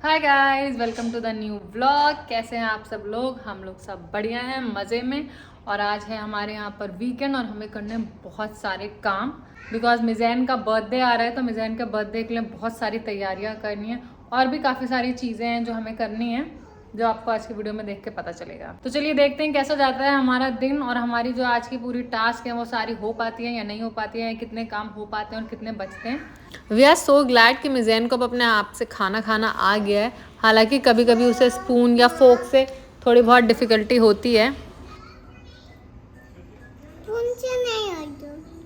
Hi guys, welcome to the new vlog. कैसे हैं आप सब लोग? हम लोग सब बढ़िया हैं, मज़े में। और आज है हमारे यहाँ पर वीकेंड और हमें करने हैं बहुत सारे काम बिकॉज मिज़ैन का बर्थडे आ रहा है। तो मिज़ैन के बर्थडे के लिए बहुत सारी तैयारियाँ करनी है और भी काफ़ी सारी चीज़ें हैं जो हमें करनी है, जो आपको आज की वीडियो में देख के पता चलेगा। तो चलिए देखते हैं कैसा जाता है हमारा दिन और हमारी जो आज की पूरी टास्क है वो सारी हो पाती है या नहीं हो पाती है, कितने काम हो पाते हैं और कितने बचते हैं। वी आर सो ग्लैड कि मिज़ैन को अब अपने आप से खाना खाना आ गया है। हालांकि कभी कभी उसे स्पून या फोक से थोड़ी बहुत डिफ़िकल्टी होती है।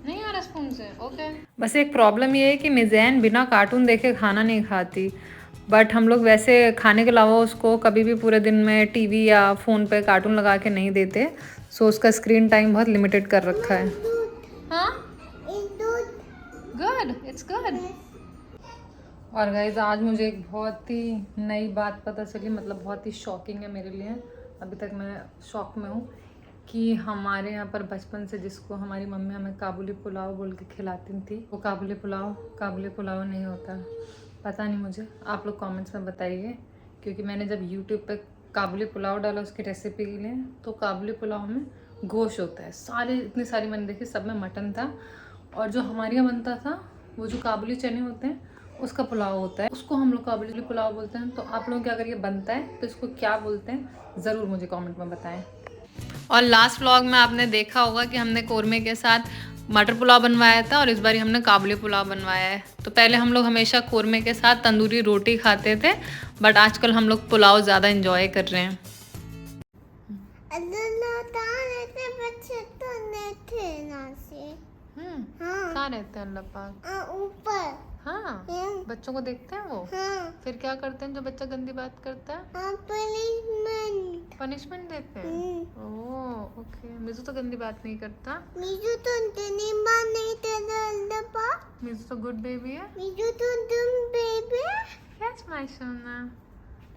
नहीं आ रहा स्पून से, ओके। बस एक प्रॉब्लम ये है कि मिज़ैन बिना कार्टून देखे खाना नहीं खाती। बट हम लोग वैसे खाने के अलावा उसको कभी भी पूरे दिन में टीवी या फ़ोन पे कार्टून लगा के नहीं देते। सो उसका स्क्रीन टाइम बहुत लिमिटेड कर रखा है। हाँ, गुड, इट्स गुड। और गाइज आज मुझे एक बहुत ही नई बात पता चली, मतलब बहुत ही शॉकिंग है मेरे लिए। अभी तक मैं शॉक में हूँ कि हमारे यहाँ पर बचपन से जिसको हमारी मम्मी हमें काबुली पुलाव बोल के खिलाती थी, वो काबुली पुलाव नहीं होता। पता नहीं, मुझे आप लोग कमेंट्स में बताइए। क्योंकि मैंने जब यूट्यूब पे काबुली पुलाव डाला उसकी रेसिपी के लिए, तो काबुली पुलाव में गोश्त होता है। इतनी सारी मैंने देखी, सब में मटन था। और जो हमारे यहाँ बनता था वो जो काबुली चने होते हैं उसका पुलाव होता है, उसको हम लोग काबुली पुलाव बोलते हैं। तो आप लोगों के अगर ये बनता है तो इसको क्या बोलते हैं, ज़रूर मुझे कमेंट में बताएं। और लास्ट व्लॉग में आपने देखा होगा कि हमने कोरमे के साथ मटर पुलाव बनवाया था और इस बार हमने काबुली पुलाव बनवाया है। तो पहले हम लोग हमेशा कोरमे के साथ तंदूरी रोटी खाते थे, बट आजकल हम लोग पुलाव ज़्यादा इंजॉय कर रहे हैं। कहाँ रहते हैं अल्लाह पाक? ऊपर। हाँ, बच्चों को देखते हैं वो। फिर क्या करते हैं जो बच्चा गंदी बात करता है? पनिशमेंट देते हैं। Oh okay. मिजू तो गंदी बात नहीं करता। मिजू तो गुड बेबी है। यस माय सोना।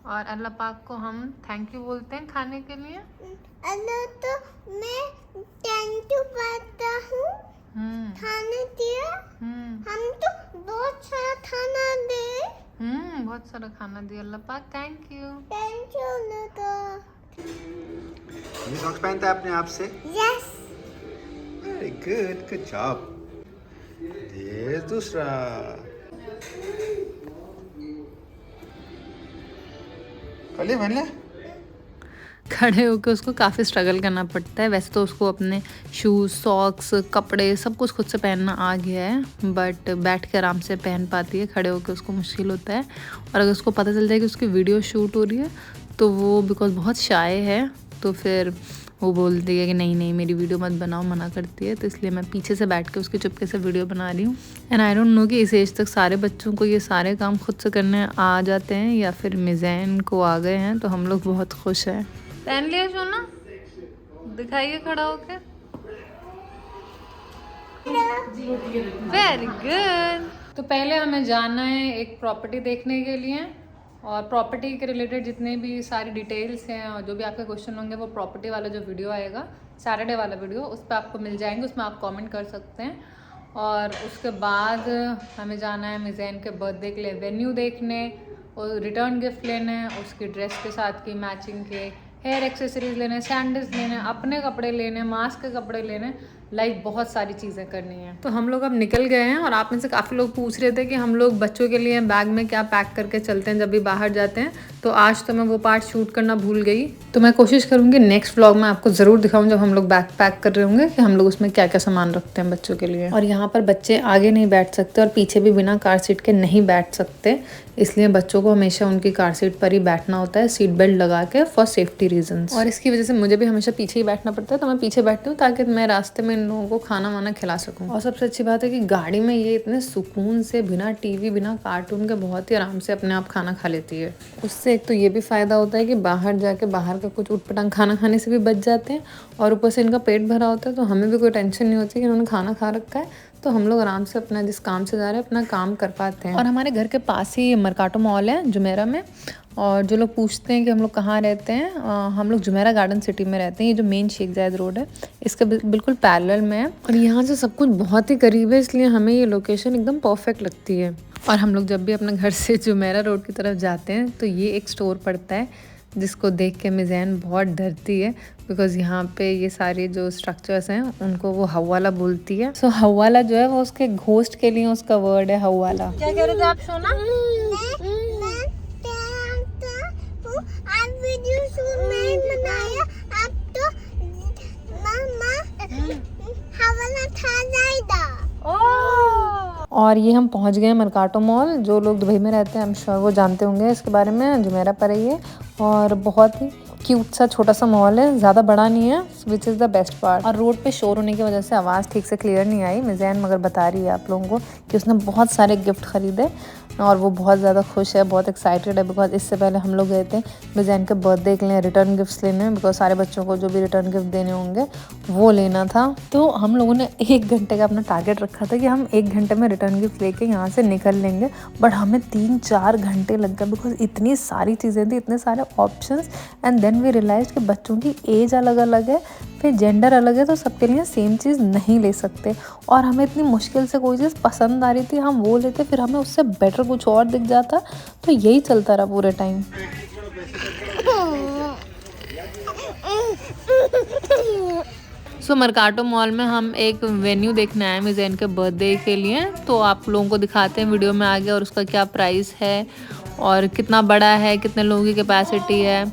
और अल्लाह पाक को हम थैंक यू बोलते हैं खाने के लिए। अल्लाह तो मैं थैंक यू बोलता हूँ खाने दिया। हम तो बहुत सारा खाना दे। बहुत सारा खाना दिया अल्लाह पाक, थैंक यू। ये सॉक्स पहनता है अपने आप से? यस। Very good job. ये दूसरा। पहले पहन ले। खड़े होकर उसको काफ़ी स्ट्रगल करना पड़ता है। वैसे तो उसको अपने शूज़, सॉक्स, कपड़े सब कुछ खुद से पहनना आ गया है, बट बैठ के आराम से पहन पाती है। खड़े होकर उसको मुश्किल होता है। और अगर उसको पता चल जाए कि उसकी वीडियो शूट हो रही है तो वो बिकॉज बहुत शाय है तो फिर वो बोलती है कि नहीं नहीं मेरी वीडियो मत बनाओ, मना करती है। तो इसलिए मैं पीछे से बैठ के उसकी चुपके से वीडियो बना रही हूँ। एंड आई डोंट नो कि इस एज तक सारे बच्चों को ये सारे काम खुद से करने आ जाते हैं या फिर मिज़ैन को आ गए हैं, तो हम लोग बहुत खुश हैं। पहन लिया सोना, दिखाइए खड़ा होके। Very good. तो पहले हमें जाना है एक प्रॉपर्टी देखने के लिए, और प्रॉपर्टी के रिलेटेड जितने भी सारी डिटेल्स हैं और जो भी आपके क्वेश्चन होंगे वो प्रॉपर्टी वाला जो वीडियो आएगा, सैटरडे वाला वीडियो, उस पर आपको मिल जाएंगे। उसमें आप कमेंट कर सकते हैं। और उसके बाद हमें जाना है मिज़ैन के बर्थडे के लिए वेन्यू देखने और रिटर्न गिफ्ट लेने, उसकी ड्रेस के साथ की मैचिंग के हेयर एक्सेसरीज लेने, सैंडल्स लेने, अपने कपड़े लेने, मास्क के कपड़े लेने, लाइक बहुत सारी चीज़ें करनी है। तो हम लोग अब निकल गए हैं। और आप में से काफ़ी लोग पूछ रहे थे कि हम लोग बच्चों के लिए बैग में क्या पैक करके चलते हैं जब भी बाहर जाते हैं। तो आज तो मैं वो पार्ट शूट करना भूल गई। तो मैं कोशिश करूँगी नेक्स्ट व्लॉग में आपको ज़रूर दिखाऊँ जब हम लोग बैग पैक कर रहे होंगे कि हम लोग उसमें क्या क्या सामान रखते हैं बच्चों के लिए। और यहाँ पर बच्चे आगे नहीं बैठ सकते और पीछे भी बिना कार सीट के नहीं बैठ सकते, इसलिए बच्चों को हमेशा उनकी कार सीट पर ही बैठना होता है, सीट बेल्ट लगा के, फॉर सेफ्टी रीजंस। और इसकी वजह से मुझे भी हमेशा पीछे ही बैठना पड़ता है, तो मैं पीछे बैठती हूँ ताकि मैं रास्ते में इन लोगों को खाना वाना खिला सकूँ। और सबसे अच्छी बात है कि गाड़ी में ये इतने सुकून से बिना टीवी बिना कार्टून के बहुत ही आराम से अपने आप खाना खा लेती है। उससे एक तो ये भी फ़ायदा होता है कि बाहर जाके बाहर का कुछ उटपटांग खाना खाने से भी बच जाते हैं, और ऊपर से इनका पेट भरा होता है तो हमें भी कोई टेंशन नहीं होती कि इन्होंने खाना खा रखा है। तो हम लोग आराम से अपना जिस काम से जा रहे हैं अपना काम कर पाते हैं। और हमारे घर के पास ही मरकाटो मॉल है जुमेरा में। और जो लोग पूछते हैं कि हम लोग कहाँ रहते हैं, हम लोग जुमेरा गार्डन सिटी में रहते हैं। ये जो मेन शेख जायद रोड है इसके बिल्कुल पैरेलल में है, और यहाँ से सब कुछ बहुत ही करीब है, इसलिए हमें ये लोकेशन एकदम परफेक्ट लगती है। और हम लोग जब भी अपने घर से जुमेरा रोड की तरफ जाते हैं तो ये एक स्टोर पड़ता है जिसको देख के मिज़ैन बहुत डरती है, बिकॉज़ यहाँ पे ये सारे जो स्ट्रक्चर्स हैं उनको वो हवाला बोलती है। सो हवाला जो है वो उसके घोस्ट के लिए उसका वर्ड है हवाला। क्या कह रहे थे आप सोना? और ये हम पहुंच गए मर्काटो मॉल। जो लोग दुबई में रहते हैं आई एम श्योर वो जानते होंगे इसके बारे में, जुमेरा पर है ये, और बहुत ही क्यूट सा छोटा सा मॉल है, ज़्यादा बड़ा नहीं है, which is the best part. और रोड पे शोर होने की वजह से आवाज़ ठीक से क्लियर नहीं आई। मिज़ैन मगर बता रही है आप लोगों को कि उसने बहुत सारे गिफ्ट खरीदे और वो बहुत ज़्यादा खुश है, बहुत एक्साइटेड है, बिकॉज इससे पहले हम लोग गए थे मिज़ैन के बर्थडे के लिए रिटर्न गिफ्ट्स लेने, बिकॉज सारे बच्चों को जो भी रिटर्न गिफ्ट देने होंगे वो लेना था। तो हम लोगों ने 1 घंटे का अपना टारगेट रखा था कि हम 1 घंटे में रिटर्न गिफ्ट लेके यहाँ से निकल लेंगे, बट हमें 3-4 घंटे लग गए बिकॉज इतनी सारी चीज़ें थी, इतने सारे options. And then we realise कि बच्चों की एज अलग अलग है, फिर जेंडर अलग है, तो सबके लिए सेम चीज़ नहीं ले सकते। और हमें इतनी मुश्किल से कोई चीज़ पसंद आ रही थी, हम वो लेते, फिर हमें उससे बेटर कुछ और दिख जाता, तो यही चलता रहा पूरे टाइम। सो मर्काटो मॉल में हम एक वेन्यू देखने आए मिज़ैन के बर्थडे के लिए, तो आप लोगों को दिखाते हैं वीडियो में आगे, और उसका क्या प्राइस है और कितना बड़ा है, कितने लोगों की कैपेसिटी है,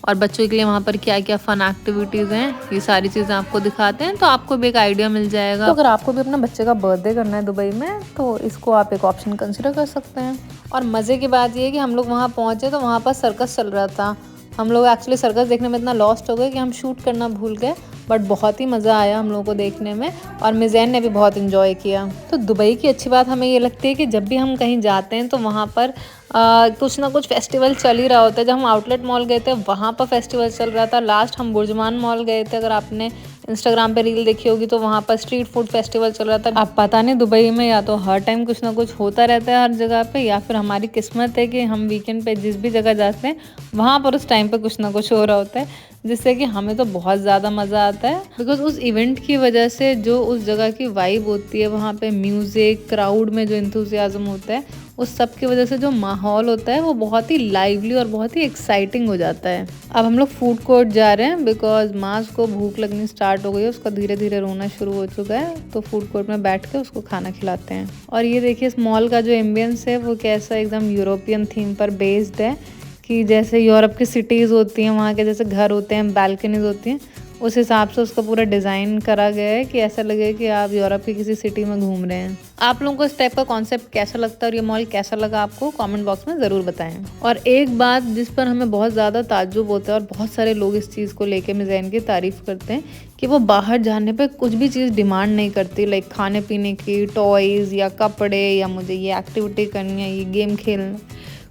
और बच्चों के लिए वहाँ पर क्या क्या फ़न एक्टिविटीज़ हैं, ये सारी चीज़ें आपको दिखाते हैं, तो आपको भी एक आइडिया मिल जाएगा। तो अगर आपको भी अपने बच्चे का बर्थडे करना है दुबई में, तो इसको आप एक ऑप्शन कंसिडर कर सकते हैं। और मज़े की बात ये है कि हम लोग वहाँ पहुँचे तो वहाँ पर सर्कस चल रहा था। हम लोग एक्चुअली सर्कस देखने में इतना लॉस्ट हो गए कि हम शूट करना भूल गए, बट बहुत ही मज़ा आया हम लोगों को देखने में, और मिज़ैन ने भी बहुत इन्जॉय किया। तो दुबई की अच्छी बात हमें ये लगती है कि जब भी हम कहीं जाते हैं तो वहाँ पर कुछ ना कुछ फेस्टिवल चल ही रहा होता है। जब हम आउटलेट मॉल गए थे वहाँ पर फेस्टिवल चल रहा था, लास्ट हम बुर्जुमान मॉल गए थे, अगर आपने इंस्टाग्राम पे रील देखी होगी तो वहाँ पर स्ट्रीट फूड फेस्टिवल चल रहा था। अब पता नहीं दुबई में या तो हर टाइम कुछ ना कुछ होता रहता है हर जगह पे, या फिर हमारी किस्मत है कि हम वीकेंड पे जिस भी जगह जाते हैं वहाँ पर उस टाइम पे कुछ ना कुछ हो रहा होता है, जिससे कि हमें तो बहुत ज़्यादा मज़ा आता है। बिकॉज उस इवेंट की वजह से जो उस जगह की वाइब होती है, वहाँ पे म्यूज़िक, क्राउड में जो एंथुसियाज्म होता है, उस सब की वजह से जो माहौल होता है वो बहुत ही लाइवली और बहुत ही एक्साइटिंग हो जाता है। अब हम लोग फूड कोर्ट जा रहे हैं बिकॉज मास को भूख लगनी स्टार्ट हो गई है, उसका धीरे धीरे रोना शुरू हो चुका है, तो फूड कोर्ट में बैठ के उसको खाना खिलाते हैं। और ये देखिए इस मॉल का जो एम्बियंस है वो कैसा एकदम यूरोपियन थीम पर बेस्ड है, कि जैसे यूरोप की सिटीज़ होती हैं वहाँ के जैसे घर होते हैं, बैल्कनीज होती हैं, उस हिसाब से उसका पूरा डिज़ाइन करा गया है कि ऐसा लगे कि आप यूरोप की किसी सिटी में घूम रहे हैं। आप लोगों को इस टाइप का कॉन्सेप्ट कैसा लगता है और ये मॉल कैसा लगा आपको, कमेंट बॉक्स में ज़रूर बताएं। और एक बात जिस पर हमें बहुत ज़्यादा ताज्जुब होता है और बहुत सारे लोग इस चीज़ को लेके मिज़ैन की तारीफ़ करते हैं कि वो बाहर जाने पे कुछ भी चीज़ डिमांड नहीं करती, लाइक खाने पीने की, टॉयज़ या कपड़े, या मुझे ये एक्टिविटी करनी है, ये गेम खेलना,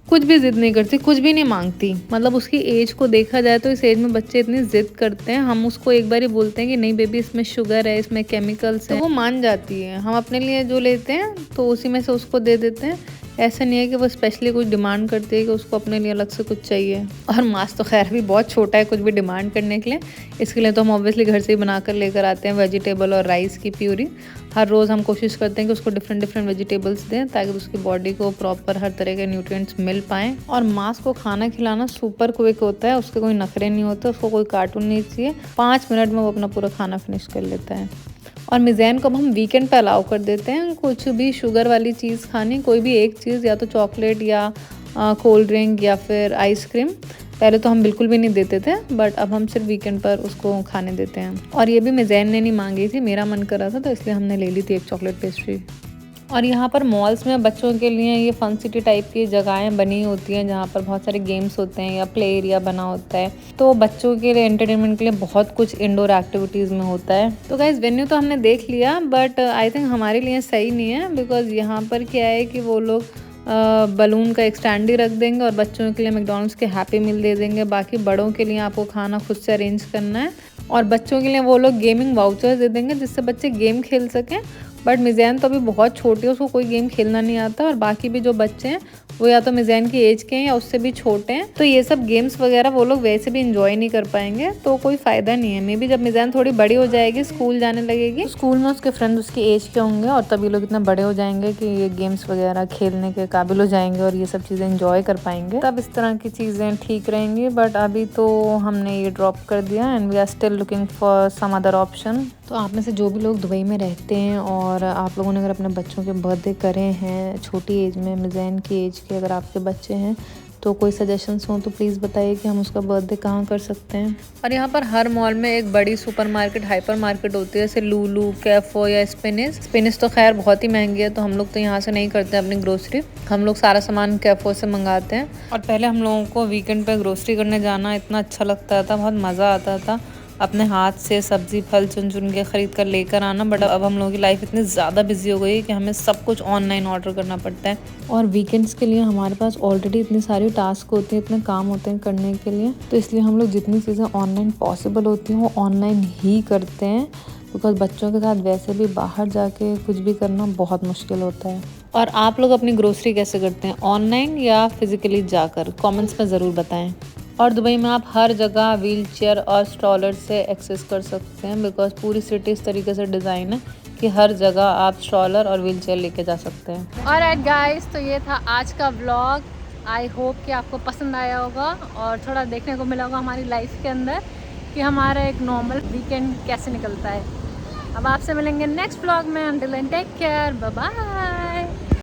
कुछ भी ज़िद नहीं करती, कुछ भी नहीं मांगती। मतलब उसकी एज को देखा जाए तो इस एज में बच्चे इतनी ज़िद करते हैं, हम उसको एक बार ही बोलते हैं कि नहीं बेबी इसमें शुगर है, इसमें केमिकल्स हैं, तो वो मान जाती है। हम अपने लिए जो लेते हैं तो उसी में से उसको दे देते हैं, ऐसा नहीं है कि वो स्पेशली कुछ डिमांड करती है कि उसको अपने लिए अलग से कुछ चाहिए। और मास तो खैर भी बहुत छोटा है कुछ भी डिमांड करने के लिए, इसके लिए तो हम ऑब्वियसली घर से ही बना कर लेकर आते हैं वेजिटेबल और राइस की प्यूरी। हर रोज़ हम कोशिश करते हैं कि उसको डिफरेंट डिफरेंट वेजिटेबल्स दें ताकि उसकी बॉडी को प्रॉपर हर तरह के न्यूट्रिएंट्स मिल पाएँ। और मास को खाना खिलाना सुपर क्विक होता है, उसके कोई नखरे नहीं होते, उसको कोई कार्टून नहीं चाहिए, 5 मिनट में वो अपना पूरा खाना फिनिश कर लेता है। और मिज़ैन को हम वीकेंड पे अलाउ कर देते हैं कुछ भी शुगर वाली चीज़ खानी, कोई भी एक चीज़, या तो चॉकलेट या कोल्ड ड्रिंक या फिर आइसक्रीम। पहले तो हम बिल्कुल भी नहीं देते थे, बट अब हम सिर्फ वीकेंड पर उसको खाने देते हैं। और ये भी मिज़ैन ने नहीं मांगी थी, मेरा मन कर रहा था तो इसलिए हमने ले ली थी एक चॉकलेट पेस्ट्री। और यहाँ पर मॉल्स में बच्चों के लिए ये फन सिटी टाइप की जगहें बनी होती हैं जहाँ पर बहुत सारे गेम्स होते हैं या प्ले एरिया बना होता है, तो बच्चों के लिए एंटरटेनमेंट के लिए बहुत कुछ इंडोर एक्टिविटीज़ में होता है। तो गाइस वेन्यू तो हमने देख लिया, बट आई थिंक हमारे लिए सही नहीं है, बिकॉज यहाँ पर क्या है कि वो लोग बलून का एक स्टैंड ही रख देंगे और बच्चों के लिए मैकडॉनल्ड्स के हैप्पी मील दे देंगे, बाकी बड़ों के लिए आपको खाना खुद से अरेंज करना है। और बच्चों के लिए वो लोग गेमिंग वाउचर्स दे देंगे जिससे बच्चे गेम खेल सकें, बट मिज़ैन तो अभी बहुत छोटी है, उसको कोई गेम खेलना नहीं आता। और बाकी भी जो बच्चे हैं वो या तो मिज़ैन की एज के हैं या उससे भी छोटे हैं, तो ये सब गेम्स वगैरह वो लोग वैसे भी इंजॉय नहीं कर पाएंगे, तो कोई फ़ायदा नहीं है। मे बी जब मिज़ैन थोड़ी बड़ी हो जाएगी, स्कूल जाने लगेगी, स्कूल में उसके फ्रेंड्स उसकी एज के होंगे और तभी लोग इतना बड़े हो जाएंगे कि ये गेम्स वगैरह खेलने के काबिल हो जाएंगे और ये सब चीज़ें इंजॉय कर पाएंगे, तब इस तरह की चीज़ें ठीक रहेंगी। बट अभी तो हमने ये ड्रॉप कर दिया and we are still looking for some other option. तो आप में से जो भी लोग दुबई में रहते हैं और आप लोगों ने अगर अपने बच्चों के बर्थडे करे हैं छोटी एज में, मिज़ैन की एज के अगर आपके बच्चे हैं, तो कोई सजेशंस हो तो प्लीज़ बताइए कि हम उसका बर्थडे कहाँ कर सकते हैं। और यहाँ पर हर मॉल में एक बड़ी सुपरमार्केट, हाइपर मार्केट होती है, जैसे लूलू, कैफो या स्पेनिस। स्पेनिस तो खैर बहुत ही महंगी है, तो हम लोग तो यहाँ से नहीं करते अपनी ग्रोसरी, हम लोग सारा सामान कैफो से मंगाते हैं। और पहले हम लोगों को वीकेंड पे ग्रोसरी करने जाना इतना अच्छा लगता था, बहुत मज़ा आता था अपने हाथ से सब्जी फल चुन चुन के ख़रीद कर लेकर आना। बट अब हम लोगों की लाइफ इतनी ज़्यादा बिजी हो गई है कि हमें सब कुछ ऑनलाइन ऑर्डर करना पड़ता है। और वीकेंड्स के लिए हमारे पास ऑलरेडी इतनी सारी टास्क होती हैं, इतने काम होते हैं करने के लिए, तो इसलिए हम लोग जितनी चीज़ें ऑनलाइन पॉसिबल होती हैं वो ऑनलाइन ही करते हैं, बिकॉज बच्चों के साथ वैसे भी बाहर जाके कुछ भी करना बहुत मुश्किल होता है। और आप लोग अपनी ग्रोसरी कैसे करते हैं, ऑनलाइन या फिज़िकली जाकर? कमेंट्स में ज़रूर बताएं। और दुबई में आप हर जगह व्हील चेयर और स्ट्रॉलर से एक्सेस कर सकते हैं, बिकॉज पूरी सिटी इस तरीके से डिज़ाइन है कि हर जगह आप स्ट्रॉलर और व्हील चेयर लेके जा सकते हैं। ऑलराइट गाइस, तो ये था आज का व्लॉग। आई होप कि आपको पसंद आया होगा और थोड़ा देखने को मिला होगा हमारी लाइफ के अंदर कि हमारा एक नॉर्मल वीकेंड कैसे निकलता है। अब आपसे मिलेंगे नेक्स्ट व्लॉग में। Until then take care, bye bye.